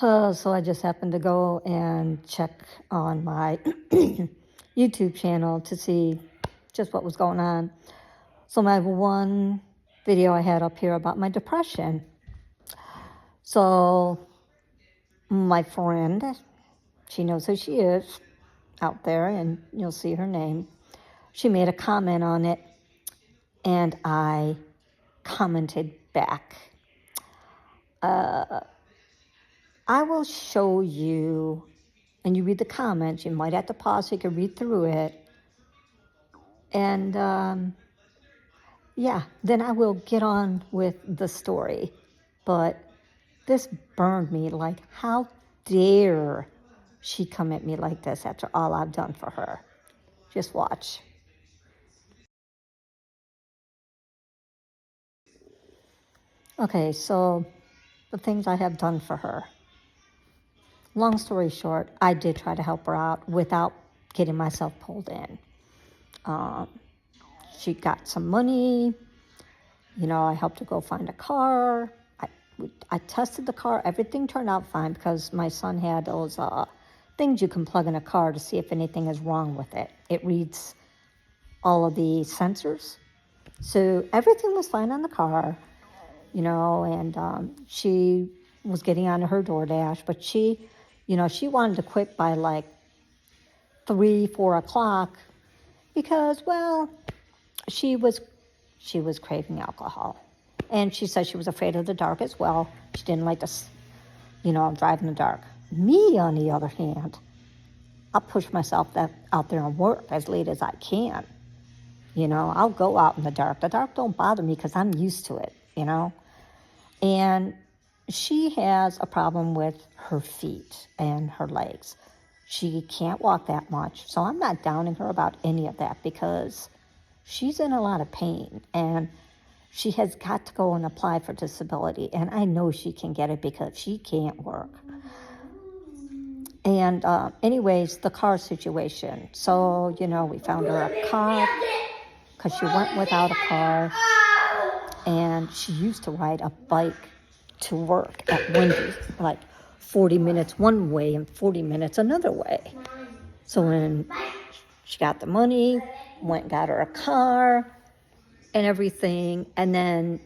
So I just happened to go and check on my YouTube channel to see just what was going on. So my one video I had up here about my depression. So my friend, she knows who she is out there, and you'll see her name. She made a comment on it, and I commented back. I will show you, and you read the comments. You might have to pause so you can read through it. And yeah, then I will get on with the story. But this burned me. Like, how dare she come at me like this after all I've done for her? Just watch. Okay, so the things I have done for her. Long story short, I did try to help her out without getting myself pulled in. She got some money. I helped her go find a car. I tested the car. Everything turned out fine because my son had those things you can plug in a car to see if anything is wrong with it. It reads all of the sensors. So everything was fine on the car, and she was getting on her DoorDash, but she wanted to quit by like 3, 4 o'clock because, well, she was craving alcohol. And she said she was afraid of the dark as well. She didn't like to, drive in the dark. Me, on the other hand, I'll push myself out there and work as late as I can. I'll go out in the dark. The dark don't bother me because I'm used to it, And she has a problem with her feet and her legs. She can't walk that much. So I'm not downing her about any of that because she's in a lot of pain. And she has got to go and apply for disability, and I know she can get it because she can't work. And anyways, the car situation. So, we found her a car because she went without a car, and she used to ride a bike to work at Wendy's, like 40 minutes one way and 40 minutes another way. So when she got the money, went and got her a car, and everything, and then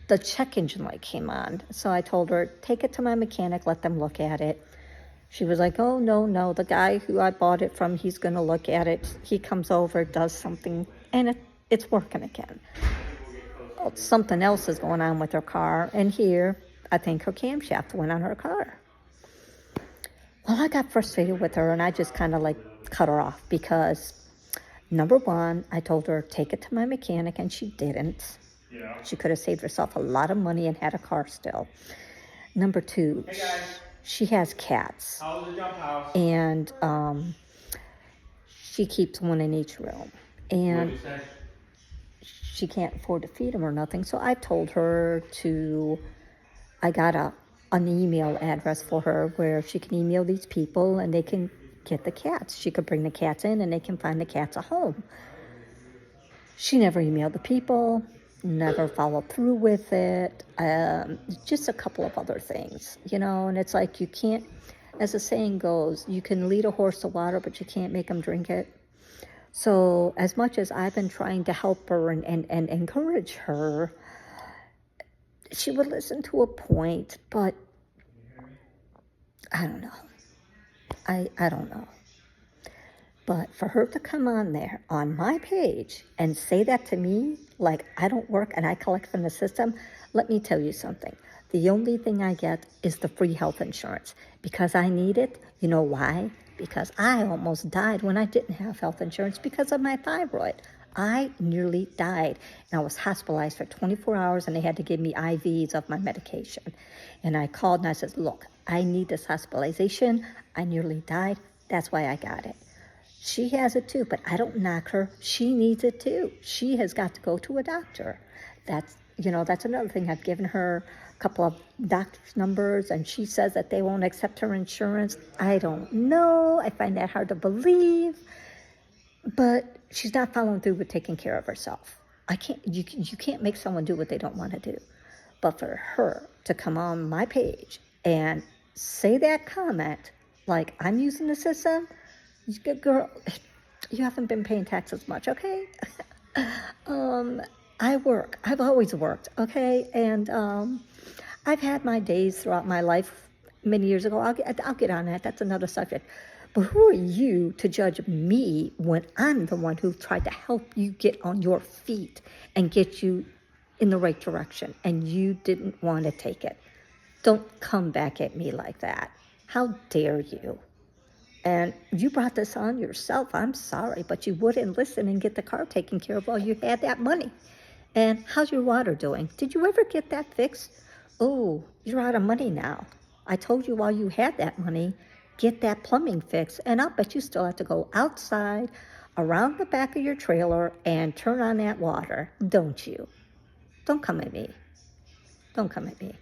the check engine light came on. So I told her, take it to my mechanic, let them look at it. She was like, oh, no, the guy who I bought it from, he's going to look at it. He comes over, does something, and it's working again. Well, something else is going on with her car, and here, I think her camshaft went on her car. Well, I got frustrated with her, and I just kind of cut her off because number one, I told her, take it to my mechanic, and she didn't. Yeah. She could have saved herself a lot of money and had a car still. Number two, she has cats. How's the jump house? And she keeps one in each room. And she can't afford to feed them or nothing. So I told her I got an email address for her where she can email these people and they can get the cats. She could bring the cats in and they can find the cats a home. She never emailed the people, never followed through with it. Just a couple of other things, and it's like you can't, as the saying goes, you can lead a horse to water, but you can't make them drink it. So as much as I've been trying to help her and encourage her, she would listen to a point, but I don't know. I don't know. But for her to come on there, on my page, and say that to me, like I don't work and I collect from the system, let me tell you something. The only thing I get is the free health insurance because I need it. You know why? Because I almost died when I didn't have health insurance because of my thyroid. I nearly died, and I was hospitalized for 24 hours, and they had to give me IVs of my medication. And I called and I said, look, I need this hospitalization. I nearly died. That's why I got it. She has it too, but I don't knock her. She needs it too. She has got to go to a doctor. That's another thing. I've given her a couple of doctor's numbers, and she says that they won't accept her insurance. I don't know. I find that hard to believe. But she's not following through with taking care of herself. You can't make someone do what they don't want to do. But for her to come on my page and say that comment like, I'm using the system, girl, you haven't been paying taxes much, okay? I work. I've always worked, okay? And I've had my days throughout my life many years ago. I'll get on that. That's another subject. But who are you to judge me when I'm the one who tried to help you get on your feet and get you in the right direction, and you didn't want to take it? Don't come back at me like that. How dare you? And you brought this on yourself. I'm sorry, but you wouldn't listen and get the car taken care of while you had that money. And how's your water doing? Did you ever get that fixed? Oh, you're out of money now. I told you while you had that money, get that plumbing fixed. And I'll bet you still have to go outside, around the back of your trailer, and turn on that water, don't you? Don't come at me. Don't come at me.